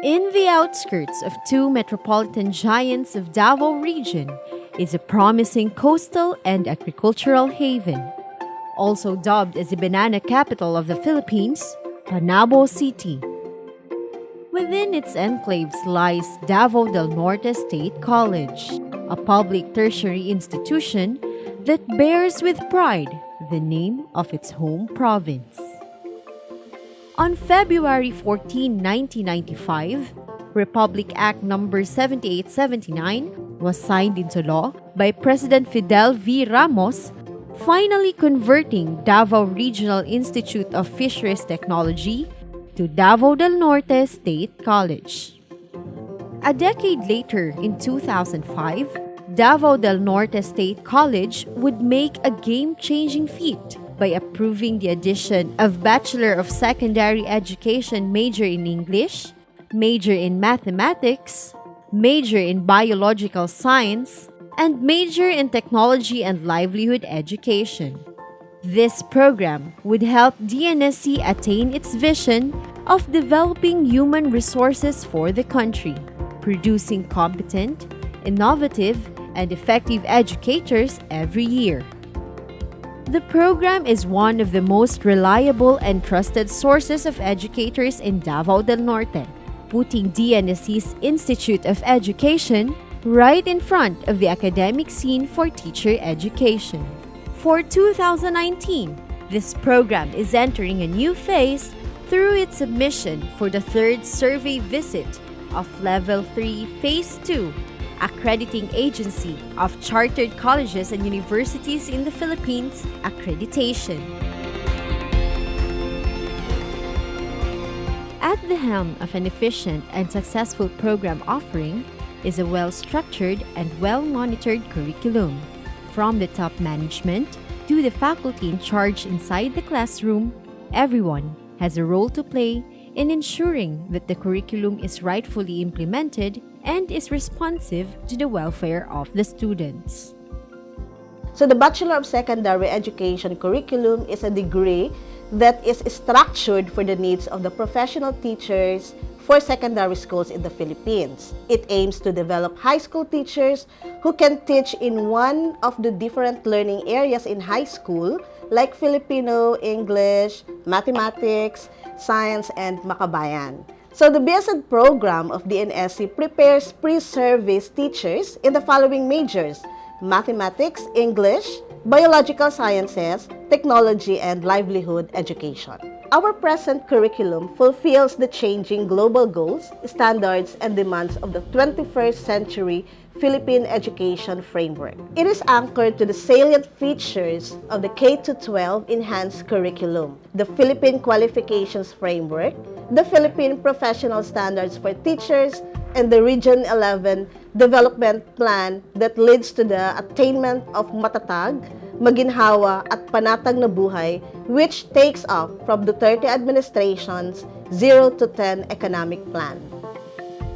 In the outskirts of two metropolitan giants of Davao region is a promising coastal and agricultural haven. Also dubbed as the banana capital of the Philippines, Panabo City. Within its enclaves lies Davao del Norte State College, a public tertiary institution that bears with pride the name of its home province. On February 14, 1995, Republic Act No. 7879 was signed into law by President Fidel V. Ramos, finally converting Davao Regional Institute of Fisheries Technology to Davao del Norte State College. A decade later, in 2005, Davao del Norte State College would make a game-changing feat by approving the addition of Bachelor of Secondary Education major in English, major in Mathematics, major in Biological Science, and major in Technology and Livelihood Education. This program would help DNSC attain its vision of developing human resources for the country, producing competent, innovative, and effective educators every year. The program is one of the most reliable and trusted sources of educators in Davao del Norte, putting DNSC's Institute of Education right in front of the academic scene for teacher education. For 2019, this program is entering a new phase through its submission for the third survey visit of Level 3 Phase 2 Accrediting Agency of Chartered Colleges and Universities in the Philippines, Accreditation. At the helm of an efficient and successful program offering is a well-structured and well-monitored curriculum. From the top management to the faculty in charge inside the classroom, everyone has a role to play in ensuring that the curriculum is rightfully implemented and is responsive to the welfare of the students. So the Bachelor of Secondary Education curriculum is a degree that is structured for the needs of the professional teachers for secondary schools in the Philippines. It aims to develop high school teachers who can teach in one of the different learning areas in high school like Filipino, English, Mathematics, Science, and Makabayan. So the Bsed program of DNSC prepares pre-service teachers in the following majors: Mathematics, English, Biological Sciences, Technology, and Livelihood Education. Our present curriculum fulfills the changing global goals, standards, and demands of the 21st century Philippine education framework. It is anchored to the salient features of the K-12 enhanced curriculum, the Philippine Qualifications Framework, the Philippine Professional Standards for Teachers, and the Region 11 Development Plan that leads to the attainment of matatag, maginhawa, at panatag na buhay, which takes off from Duterte administration's 0 to 10 economic plan.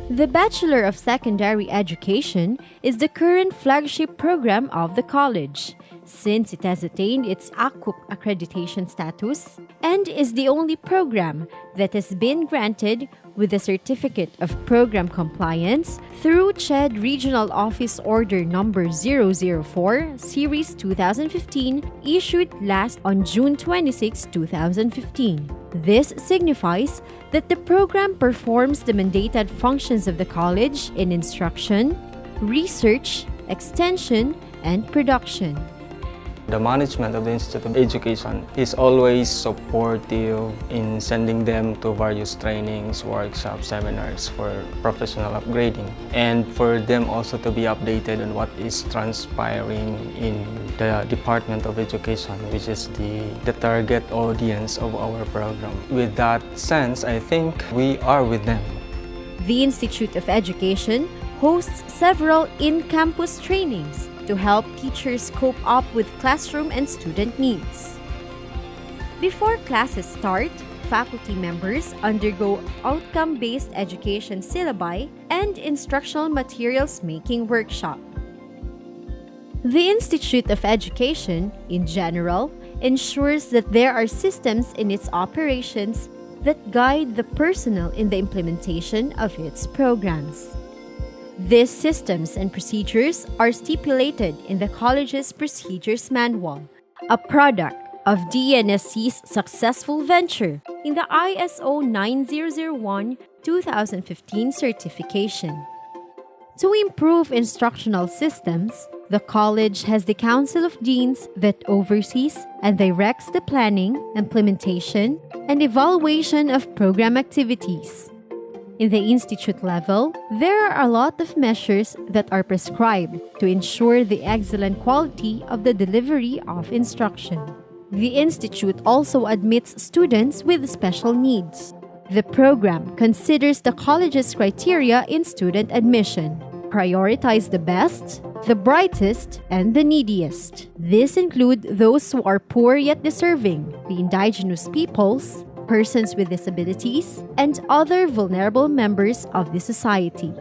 The Bachelor of Secondary Education is the current flagship program of the college, since it has attained its AACCUP accreditation status and is the only program that has been granted with a Certificate of Program Compliance through CHED Regional Office Order No. 004, Series 2015, issued last on June 26, 2015. This signifies that the program performs the mandated functions of the college in instruction, research, extension, and production. The management of the Institute of Education is always supportive in sending them to various trainings, workshops, seminars for professional upgrading, and for them also to be updated on what is transpiring in the Department of Education, which is the target audience of our program. With that sense, I think we are with them. The Institute of Education hosts several in-campus trainings to help teachers cope up with classroom and student needs. Before classes start, faculty members undergo outcome-based education syllabi and instructional materials making workshop. The Institute of Education, in general, ensures that there are systems in its operations that guide the personnel in the implementation of its programs. These systems and procedures are stipulated in the college's Procedures Manual, a product of DNSC's successful venture in the ISO 9001-2015 certification. To improve instructional systems, the college has the Council of Deans that oversees and directs the planning, implementation, and evaluation of program activities. In the institute level, there are a lot of measures that are prescribed to ensure the excellent quality of the delivery of instruction. The institute also admits students with special needs. The program considers the college's criteria in student admission, prioritize the best, the brightest, and the neediest. These include those who are poor yet deserving, the indigenous peoples, persons with disabilities, and other vulnerable members of the society.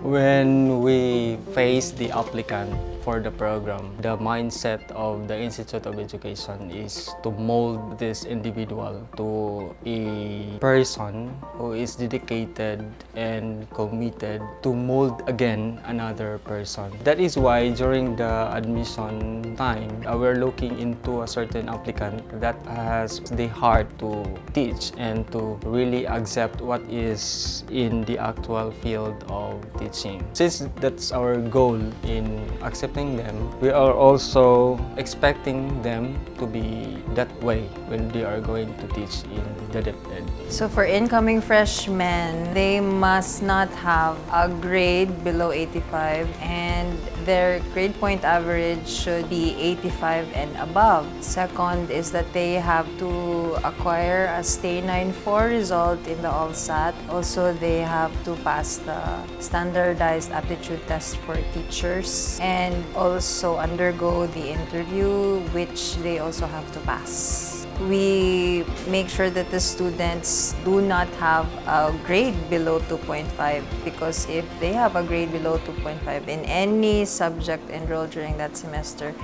When we face the applicant for the program, the mindset of the Institute of Education is to mold this individual to a person who is dedicated and committed to mold again another person. That is why during the admission time, we're looking into a certain applicant that has the heart to teach and to really accept what is in the actual field of teaching. Since that's our goal in accepting them, we are also expecting them to be that way when they are going to teach in the DepEd. So for incoming freshmen, they must not have a grade below 85 and their grade point average should be 85 and above. Second is that they have to acquire a stay 9.4 result in the ALSAT. Also, they have to pass the standardized aptitude test for teachers and also undergo the interview, which they also have to pass. We make sure that the students do not have a grade below 2.5 because if they have a grade below 2.5 in any subject enrolled during that semester,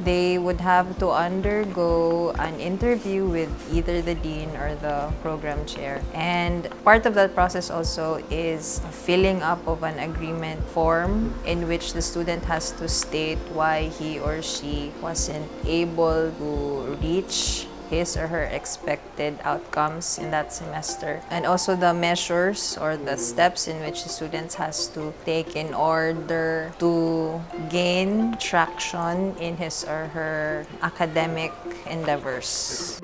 they would have to undergo an interview with either the dean or the program chair. And part of that process also is filling up of an agreement form in which the student has to state why he or she wasn't able to reach his or her expected outcomes in that semester, and also the measures or the steps in which the students has to take in order to gain traction in his or her academic endeavors.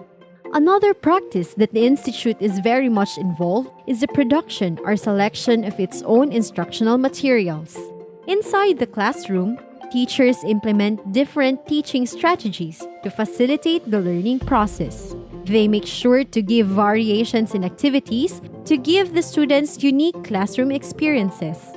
Another practice that the Institute is very much involved is the production or selection of its own instructional materials. Inside the classroom, teachers implement different teaching strategies to facilitate the learning process. They make sure to give variations in activities to give the students unique classroom experiences.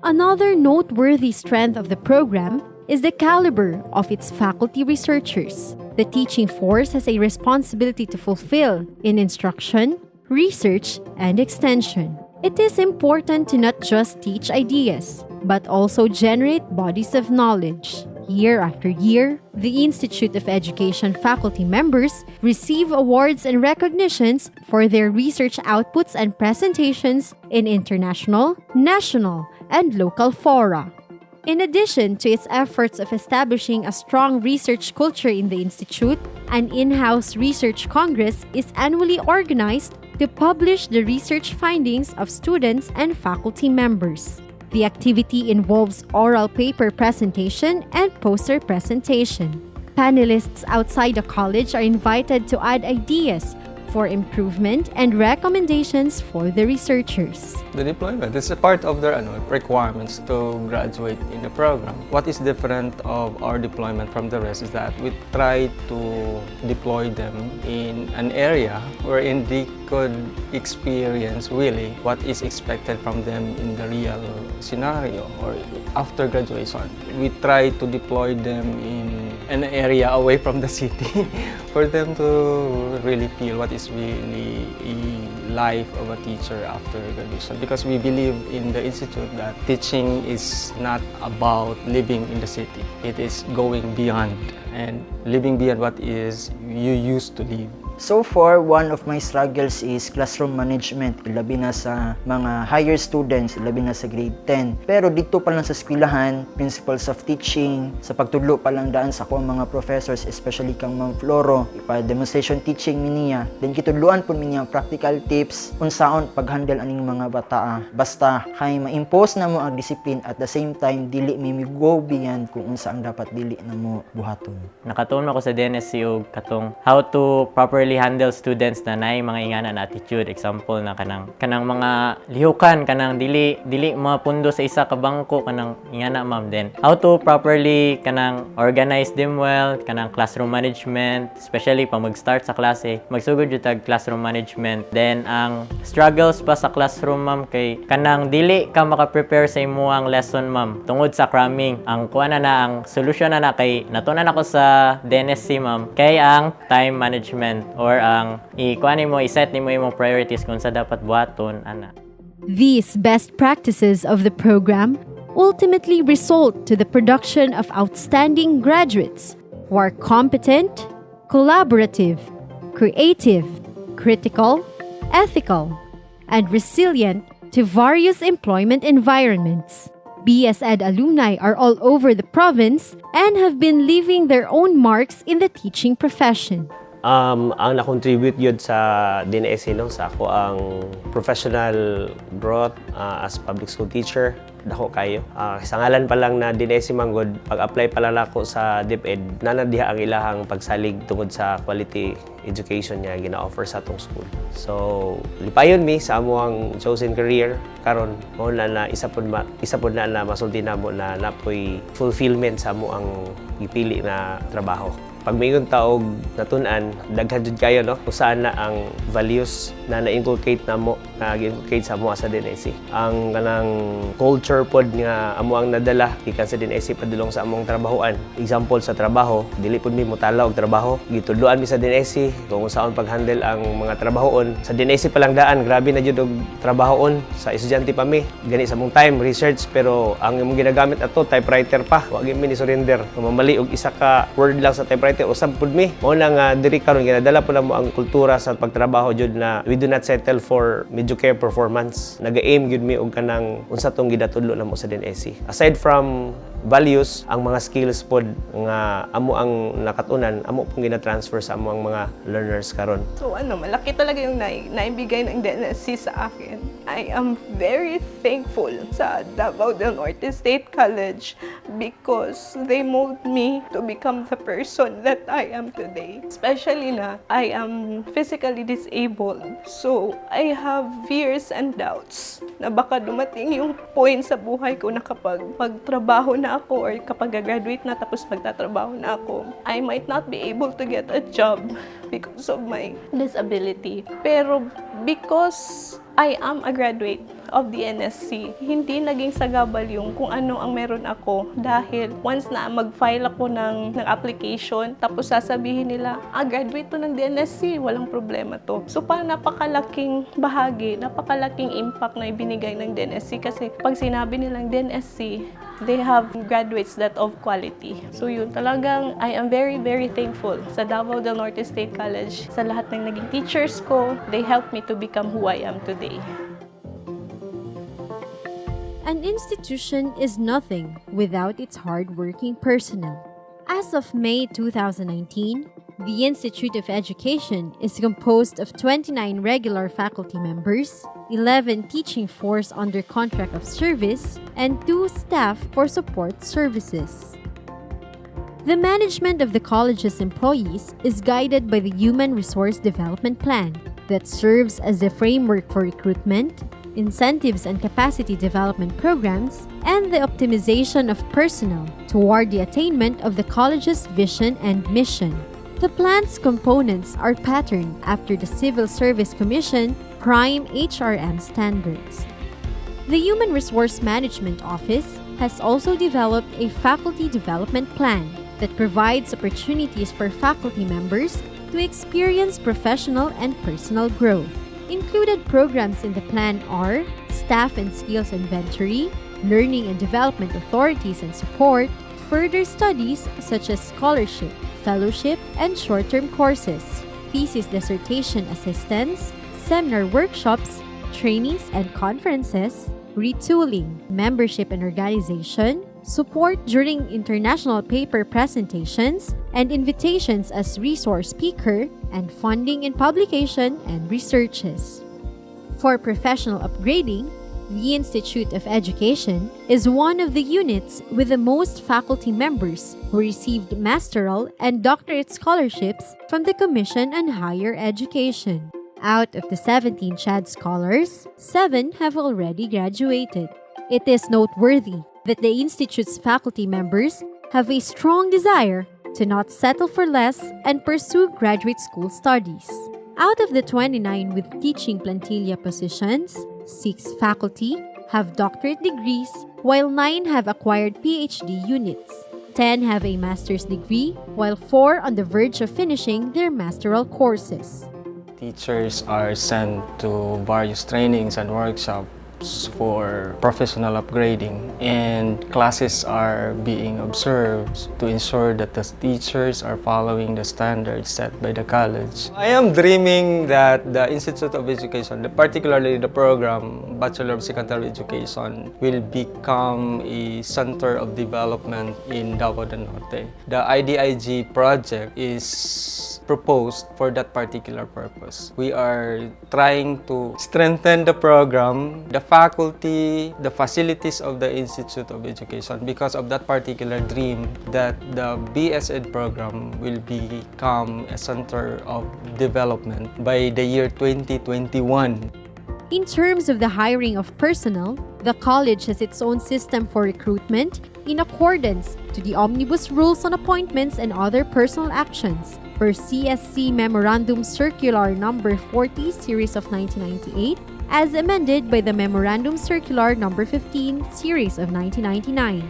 Another noteworthy strength of the program is the caliber of its faculty researchers. The teaching force has a responsibility to fulfill in instruction, research, and extension. It is important to not just teach ideas, but also generate bodies of knowledge. Year after year, the Institute of Education faculty members receive awards and recognitions for their research outputs and presentations in international, national, and local fora. In addition to its efforts of establishing a strong research culture in the Institute, an in-house research congress is annually organized to publish the research findings of students and faculty members. The activity involves oral paper presentation and poster presentation. Panelists outside the college are invited to add ideas for improvement and recommendations for the researchers. The deployment is a part of their requirements to graduate in the program. What is different of our deployment from the rest is that we try to deploy them in an area wherein they could experience really what is expected from them in the real scenario or after graduation. We try to deploy them in an area away from the city for them to really feel what is really a life of a teacher after graduation, because we believe in the institute that teaching is not about living in the city. It is going beyond and living beyond what is you used to live. So far, one of my struggles is classroom management, labi na sa mga higher students, labi na sa grade 10. Pero dito pa lang sa eskwelahan, principles of teaching, sa pagtudlo pa lang daan sa akong mga professors, especially kang Ma'am Floro, ipa-demonstration teaching niya. Then kitudluan po niya practical tips unsaon pag-handle aning mga bata. Basta kay ma-impose na mo ang discipline at the same time dili mi go beyond kung unsa ang dapat dili na mo buhaton. Nakatuon ako sa DNSC og katong how to properly handle students na naay mga ingana na attitude. Example na kanang mga lihukan, kanang dili mapundo sa isa ka bangko, kanang ingana ma'am. Then how to properly kanang organize them well, kanang classroom management, especially pag mag-start sa klase, magsugod jud tag classroom management. Then ang struggles pa sa classroom ma'am kay kanang dili ka maka-prepare sa imuang lesson ma'am tungod sa cramming. Ang kuana na ang solusyon na kay natunan ako sa DNSC ma'am kay ang time management or ang i-set nimo imong priorities kung sa dapat buhaton ana. These best practices of the program ultimately result to the production of outstanding graduates who are competent, collaborative, creative, critical, ethical, and resilient to various employment environments. Bsed alumni are all over the province and have been leaving their own marks in the teaching profession. Ang na-contribute yun sa DNSC sa ako ang professional growth as public school teacher. Dako kayo. Sa ngalan pa lang na DNSC manggod, pag-apply pa lang ako sa DepEd, nanadiha ang ilahang pagsalig tungod sa quality education niya gina-offer sa atong school. So, lipayon mi sa amo ang chosen career karon mo na isa pod na masulti namo na napoy fulfillment sa amo ang ipili na trabaho. Pag mayroon taog natun-an, daghan jud kayo no kung saan na ang values na na-inculcate namo na gi-inculcate sa amo sa DNSC. Ang kanang culture pod nga amo ang nadala gikan sa DNSC padulong sa among trabahoan. Example sa trabaho, dili pod mi motala og trabaho, gitudloan mi sa DNSC kung saan pag-handle ang mga trabahoon. Sa DNSC pa lang daan, grabe na jud og trabahoon sa estudyante pa mi. Gani sa among time research pero ang imong ginagamit ato typewriter pa. Wa gyud mi ni surrender. Kung mamali og isa ka word lang sa typewriter usab pud mi. Mao na nga diri karon ginadala po na mo ang kultura sa pagtrabaho jud na we do not settle for mediocre performance. Naga-aim gyud mi og kanang unsa tong gidatudlo namo sa DNSC. Aside from values, ang mga skills pod nga amo ang nakatunan, amo pong gina-transfer sa amo ang mga learners karon. So malaki talaga yung naibigay ng DNSC sa akin. I am very thankful sa Davao del Norte State College because they mold me to become the person that I am today. Especially na I am physically disabled. So I have fears and doubts na baka dumating yung point sa buhay ko na kapag magtrabaho na ako or kapag graduate na tapos magtatrabaho na ako, I might not be able to get a job because of my disability. Pero because I am a graduate of the NSC, hindi naging sagabal yung kung ano ang meron ako dahil once na mag-file ako ng application tapos sasabihin nila, graduate to ng DNSC, walang problema to. So parang napakalaking bahagi, napakalaking impact na ibinigay ng DNSC kasi pag sinabi nilang DNSC, they have graduates that of quality. So yun, talagang I am very, very thankful sa Davao del Norte State College, sa lahat ng naging teachers ko. They helped me to become who I am today. An institution is nothing without its hard-working personnel. As of May 2019, the Institute of Education is composed of 29 regular faculty members, 11 teaching force under contract of service, and 2 staff for support services. The management of the college's employees is guided by the Human Resource Development Plan that serves as the framework for recruitment, incentives and capacity development programs, and the optimization of personnel toward the attainment of the college's vision and mission. The plan's components are patterned after the Civil Service Commission Prime HRM standards. The Human Resource Management Office has also developed a faculty development plan that provides opportunities for faculty members to experience professional and personal growth. Included programs in the plan are Staff and Skills Inventory, Learning and Development Authorities and Support, further studies such as scholarship, fellowship, and short-term courses, thesis dissertation assistance, seminar workshops, trainings and conferences, retooling, membership and organization, support during international paper presentations, and invitations as resource speaker, and funding in publication and researches. For professional upgrading, the Institute of Education is one of the units with the most faculty members who received masteral and doctorate scholarships from the Commission on Higher Education. Out of the 17 CHAD scholars, 7 have already graduated. It is noteworthy that the Institute's faculty members have a strong desire to not settle for less and pursue graduate school studies. Out of the 29 with teaching plantilla positions, 6 faculty have doctorate degrees, while 9 have acquired PhD units. 10 have a master's degree, while 4 on the verge of finishing their masteral courses. Teachers are sent to various trainings and workshops for professional upgrading, and classes are being observed to ensure that the teachers are following the standards set by the college. I am dreaming that the Institute of Education, particularly the program Bachelor of Secondary Education, will become a center of development in Davao del Norte. The IDIG project is proposed for that particular purpose. We are trying to strengthen the program, the faculty, the facilities of the Institute of Education because of that particular dream that the Bsed program will become a center of development by the year 2021. In terms of the hiring of personnel, the college has its own system for recruitment in accordance to the Omnibus Rules on Appointments and Other Personal Actions per CSC Memorandum Circular No. 40 Series of 1998 as amended by the Memorandum Circular No. 15 Series of 1999.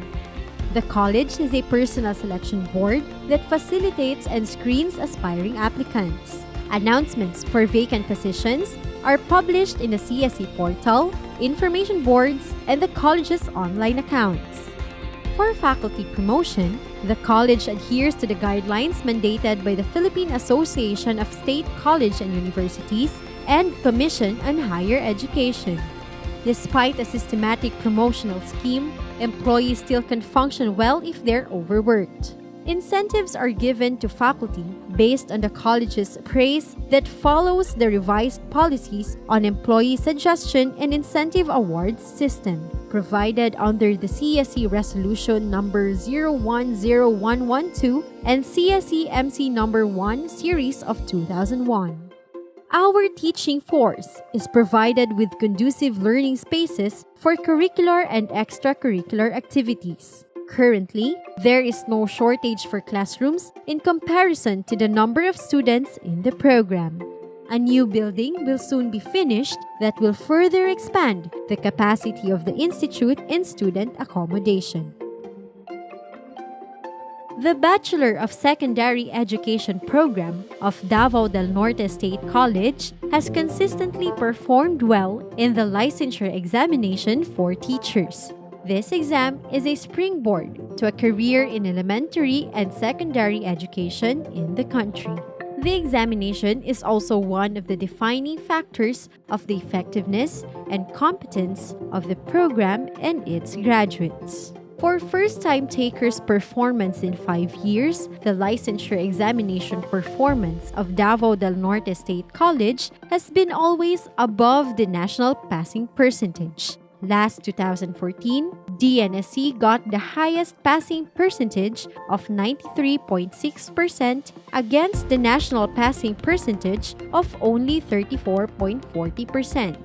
The college has a personal selection board that facilitates and screens aspiring applicants. Announcements for vacant positions are published in the CSE portal, information boards, and the college's online accounts. For faculty promotion, the college adheres to the guidelines mandated by the Philippine Association of State College and Universities and Commission on Higher Education. Despite a systematic promotional scheme, employees still can function well if they're overworked. Incentives are given to faculty based on the college's praise that follows the revised policies on employee suggestion and incentive awards system, provided under the CSE Resolution No. 010112 and CSE MC No. 1 Series of 2001. Our teaching force is provided with conducive learning spaces for curricular and extracurricular activities. Currently, there is no shortage for classrooms in comparison to the number of students in the program. A new building will soon be finished that will further expand the capacity of the institute in student accommodation. The Bachelor of Secondary Education program of Davao del Norte State College has consistently performed well in the licensure examination for teachers. This exam is a springboard to a career in elementary and secondary education in the country. The examination is also one of the defining factors of the effectiveness and competence of the program and its graduates. For first-time takers' performance in 5 years, the licensure examination performance of Davao del Norte State College has been always above the national passing percentage. Last 2014, DNSC got the highest passing percentage of 93.6% against the national passing percentage of only 34.40%.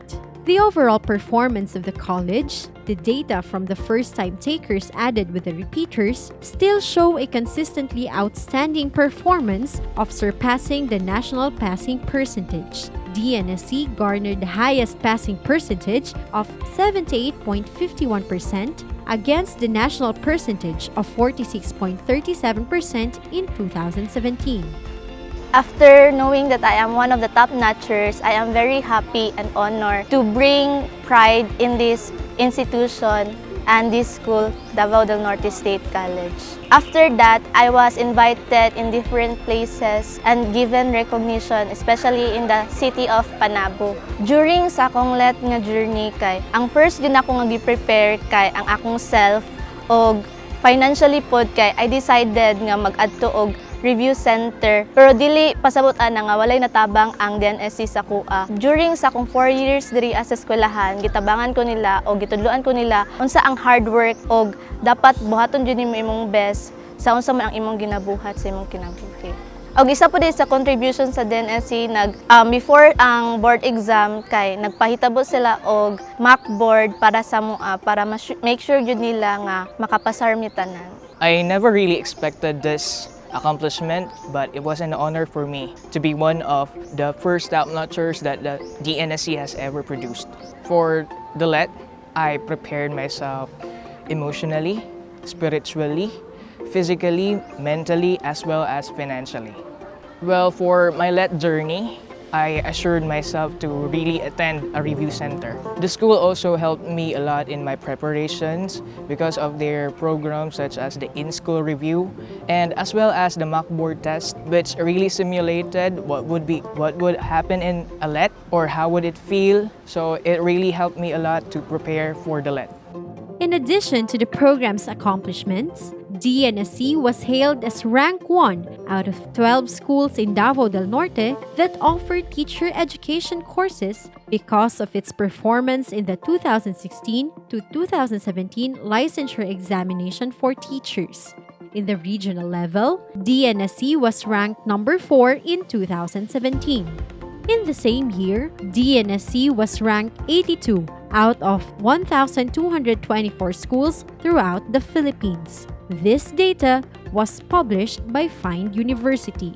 The overall performance of the college, the data from the first-time takers added with the repeaters, still show a consistently outstanding performance of surpassing the national passing percentage. DNSC garnered the highest passing percentage of 78.51% against the national percentage of 46.37% in 2017. After knowing that I am one of the top notchers, I am very happy and honored to bring pride in this institution and this school, Davao del Norte State College. After that, I was invited in different places and given recognition, especially in the city of Panabo. During sa akong let nga journey kay, ang first yun ako nga gi-prepare kay ang akong self og financially pod kay I decided nga mag-adto og review center pero dili pasabot-an na nga walay natabang ang DNSC sa kuha. During sa akong 4 years diri sa eskwelahan, gitabangan ko nila o gitudloan ko nila unsa ang hard work og dapat buhaton jud nimo imong best sa unsa man ang imong ginabuhat sa imong kinabuhi. Og isa po din sa contribution sa DNSC before ang board exam kay nagpahitabo sila og mock board para sa mua para make sure jud nila nga makapasar mi tanan. I never really expected this accomplishment, but it was an honor for me to be one of the first top-notchers that the DNSC has ever produced. For the LET, I prepared myself emotionally, spiritually, physically, mentally, as well as financially. Well, for my LET journey, I assured myself to really attend a review center. The school also helped me a lot in my preparations because of their programs such as the in-school review and as well as the mock board test, which really simulated what would happen in a LET or how would it feel. So it really helped me a lot to prepare for the LET. In addition to the program's accomplishments, DNSC was hailed as rank 1 out of 12 schools in Davao del Norte that offered teacher education courses because of its performance in the 2016 to 2017 licensure examination for teachers. In the regional level, DNSC was ranked number 4 in 2017. In the same year, DNSC was ranked 82 out of 1,224 schools throughout the Philippines. This data was published by Find University.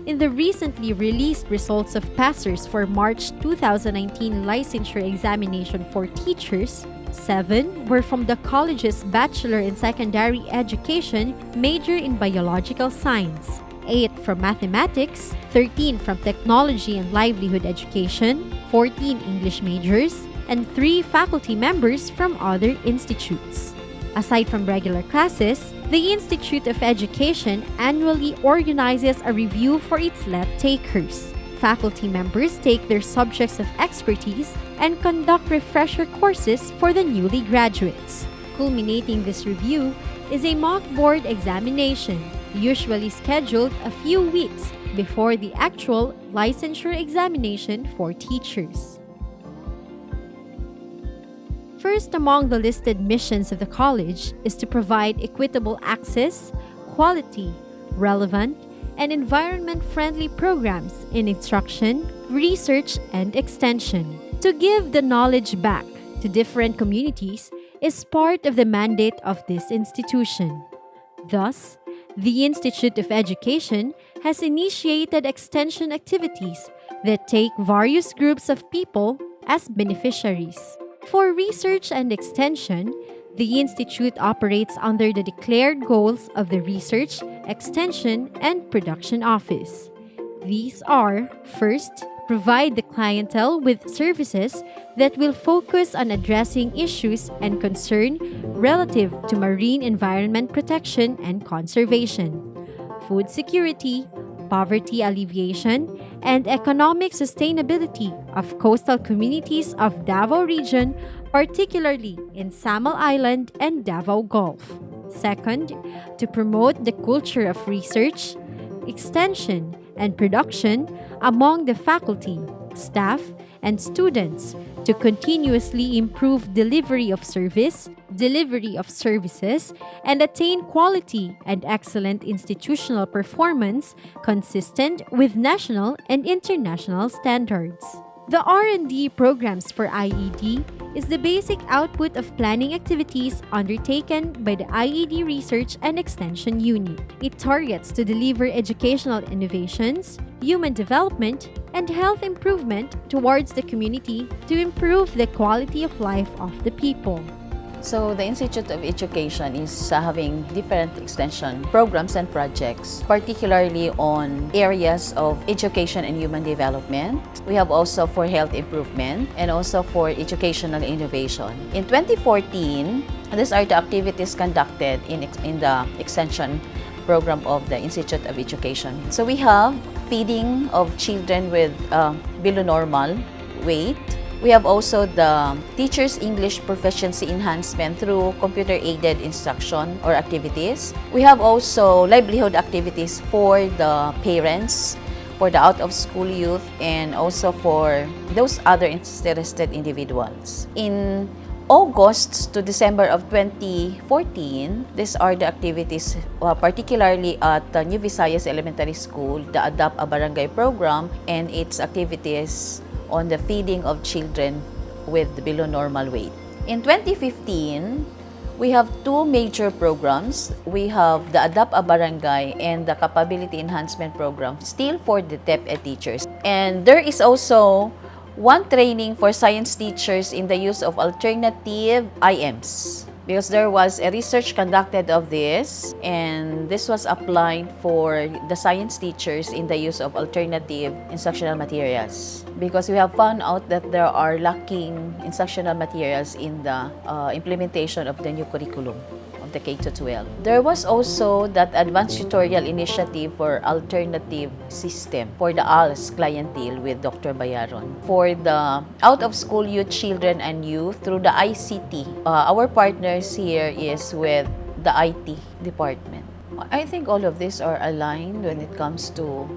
In the recently released results of passers for March 2019 licensure examination for teachers, 7 were from the college's Bachelor in Secondary Education major in Biological Science, 8 from Mathematics, 13 from Technology and Livelihood Education, 14 English majors, and 3 faculty members from other institutes. Aside from regular classes, the Institute of Education annually organizes a review for its LET takers. Faculty members take their subjects of expertise and conduct refresher courses for the newly graduates. Culminating this review is a mock board examination, usually scheduled a few weeks before the actual licensure examination for teachers. First among the listed missions of the college is to provide equitable access, quality, relevant, and environment-friendly programs in instruction, research, and extension. To give the knowledge back to different communities is part of the mandate of this institution. Thus, the Institute of Education has initiated extension activities that take various groups of people as beneficiaries. For research and extension, the Institute operates under the declared goals of the Research, Extension, and Production Office. These are, first, provide the clientele with services that will focus on addressing issues and concern relative to marine environment protection and conservation, food security, poverty alleviation, and economic sustainability of coastal communities of Davao region, particularly in Samal Island and Davao Gulf. Second, to promote the culture of research, extension, and production among the faculty, staff, and students to continuously improve delivery of services, and attain quality and excellent institutional performance consistent with national and international standards. The R&D programs for IED is the basic output of planning activities undertaken by the IED Research and Extension Unit. It targets to deliver educational innovations, human development, and health improvement towards the community to improve the quality of life of the people. So the Institute of Education is having different extension programs and projects, particularly on areas of education and human development. We have also for health improvement and also for educational innovation. In 2014, these are the activities conducted in the extension program of the Institute of Education. So we have feeding of children with below normal weight. We have also the teachers' English proficiency enhancement through computer-aided instruction or activities. We have also livelihood activities for the parents, for the out-of-school youth, and also for those other interested individuals. In August to December of 2014, these are the activities, particularly at the New Visayas Elementary School, the Adapt a Barangay program, and its activities on the feeding of children with below normal weight. In 2015, we have two major programs. We have the Adapt a Barangay and the Capability Enhancement Program, still for the DepEd teachers. And there is also one training for science teachers in the use of alternative IMs, because there was a research conducted of this, and this was applied for the science teachers in the use of alternative instructional materials, because we have found out that there are lacking instructional materials in the implementation of the new curriculum of the K-12. There was also that advanced tutorial initiative for alternative system for the ALS clientele with Dr. Bayaron. For the out-of-school youth, children, and youth through the ICT, our partners here is with the IT department. I think all of these are aligned when it comes to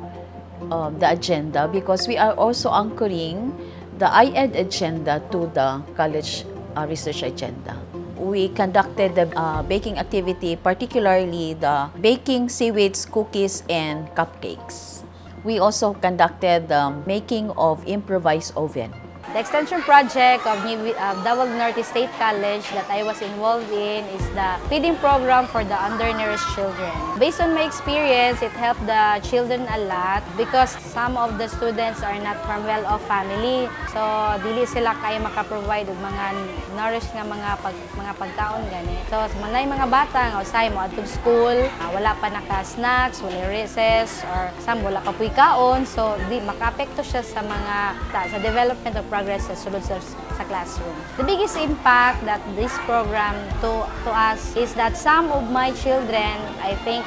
the agenda, because we are also anchoring the IED agenda to the college research agenda. We conducted the baking activity, particularly the baking seaweeds, cookies, and cupcakes. We also conducted the making of improvised oven. The extension project of Davao del Norte State College that I was involved in is the feeding program for the undernourished children. Based on my experience, it helped the children a lot because some of the students are not from well-off family. So, dili sila kaya makaprovide og mga nourished nga mga pagkaon gani. So, mga bata nga usay mo atong school, wala pa naka-snacks, wala recess, or some wala pa puy kaon. So, di makaapekto siya sa sa development of progress sa sulod sa classroom. The biggest impact that this program to us is that some of my children, I think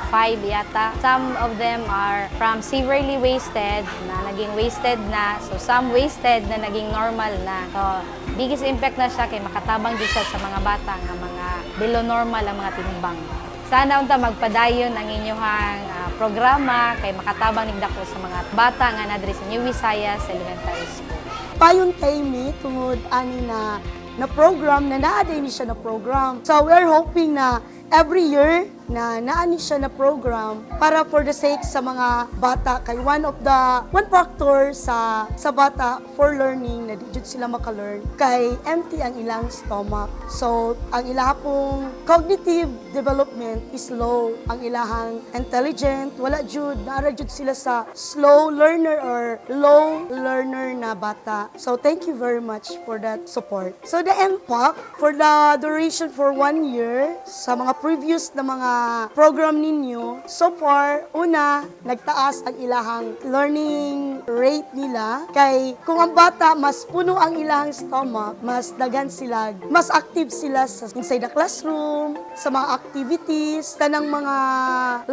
5 yata, some of them are from severely wasted na naging wasted na. So some wasted na naging normal na. So biggest impact na siya kay makatabang din siya sa mga bata nga mga below normal ang mga timbang. Sana unta magpadayon ang inyong programa kay makatabang nigdako sa mga bata nga nadiri sa New Visayas Elementary School. Payon kay mi tungod ani na program na naa-day ni siya na program. So we are hoping na every year na naani siya na program para for the sake sa mga bata kay one factor sa bata for learning na di jud sila maka-learn kay empty ang ilang stomach. So ang ilang pong cognitive development is low, ang ilahang intelligent wala jud, naara jud sila sa slow learner or low learner na bata. So thank you very much for that support. So the impact for the duration for 1 year sa mga previous na mga program ninyo, so far, una, nagtaas ang ilahang learning rate nila. Kay kung ang bata, mas puno ang ilahang stomach, mas dagan sila, mas active sila inside the classroom, sa mga activities, tanang mga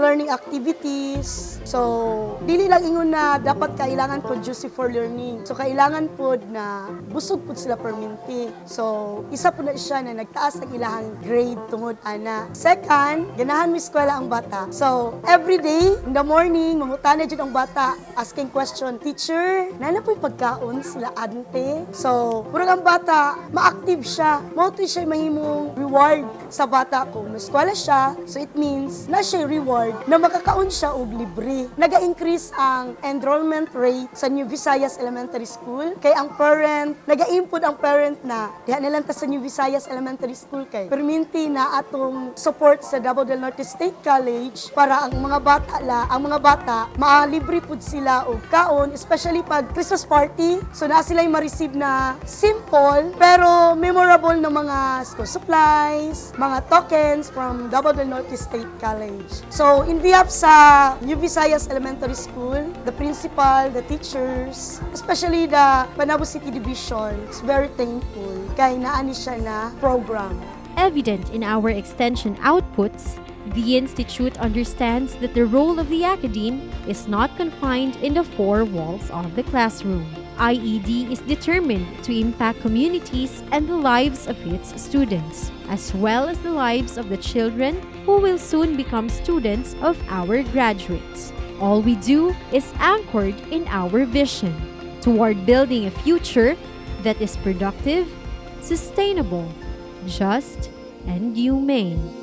learning activities. So, dili lang ingon na dapat kailangan conducive for learning. So, kailangan po na busog po sila perminti. So, isa po na siya na nagtaas ang ilahang grade tungod ana. Second, ganahan mi eskwela ang bata. So, every day, in the morning, mangutana dyan ang bata, asking question, teacher, nana po'y pagkaon sila ante? So, murag ang bata, ma-active siya. Mauto siya mahimong reward sa bata kung eskwela siya. So, it means na siya reward na makakaon siya og libre. Naga-increase ang enrollment rate sa New Visayas Elementary School. Kay ang parent, naga-input ang parent na diha nilang ta sa New Visayas Elementary School kay perminti na atong support sa Davao del del Norte State College para ang mga bata maalibre pud sila og kaon, especially pag Christmas party. So na sila ma-receive na simple pero memorable na mga school supplies, mga tokens from Davao del Norte State College. So in behalf sa New Visayas Elementary School, the principal, the teachers, especially the Panabo City Division, is very thankful kay naani siya na program. Evident in our extension outputs, the Institute understands that the role of the academe is not confined in the four walls of the classroom. IED is determined to impact communities and the lives of its students, as well as the lives of the children who will soon become students of our graduates. All we do is anchored in our vision toward building a future that is productive, sustainable, just, and humane.